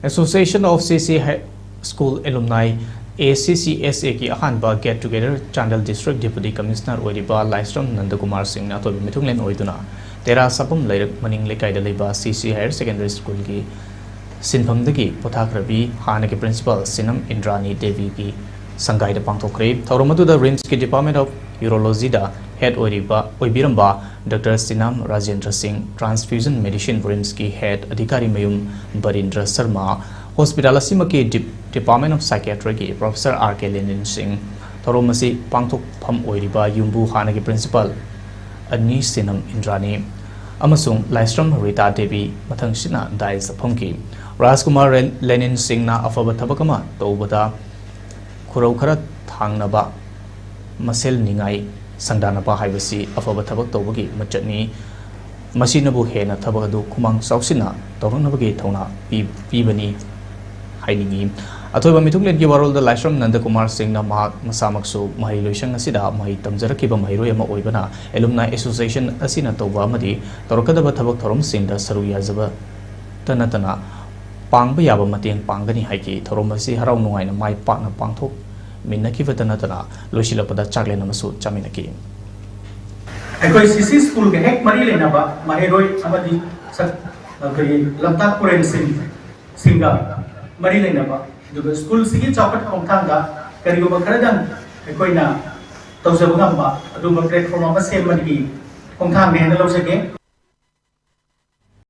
Association of CC School Alumni ACCSA की ahaanba get together Chandal District Deputy Commissioner Oiriba Laistrom Nandakumar Singh na tobi mithunglen oiduna tera sapum leirak maning lekai da leiba CC Higher Secondary School ki sinphamdagi pothakrabi hana ki principal Sinam Indrani Devi ki sangai da pangthokkhare thoromadu da RIMS ki Department of Urology da head oibiramba Dr. Sinam Rajendra Singh Transfusion Medicine RIMS ki head adhikari mayum Barindra Sharma Hospital asima ki Department of Psychiatry ki Professor R.K. Lenin Singh Thoromasi Pangthok Pham Oiriba Yumbu Hana ki Principal Ani Sinam Indrani Amasung Laistrom Rita Devi Mathangsina Dai Saphomki Rajkumar Lenin Singh na afaba thabakama tobada khurau khara thangnaba masel ningai sangdanaba haibasi afaba thabak tobagi machani masinabu hena thabadu khumang sausina tawranabagi thona pibani hainigi athoiba mithunglen ki warol da Laistrom Nandakumar Singh na masamaksu mahai loisang asida mahai tamjarakiba mahairoi ama oibana Alumni Association asina toba amadi torokadaba thabak thorom sing da saru yazaba tanatana pangba yaba mateng pangani haiki thorom asi harau nungai na mai pa na pangthok minaki vatanatana loisilapada chaklen amasu chaminaki akoi CC School ke hek mari lena ba mahairoi amadi sak koi lamtak puren singa mari lena ba the school sigi chapat khongthang da karigo bakaradan koina tawjabungam ba adu platform ama sem mani khongthang ne na lo sake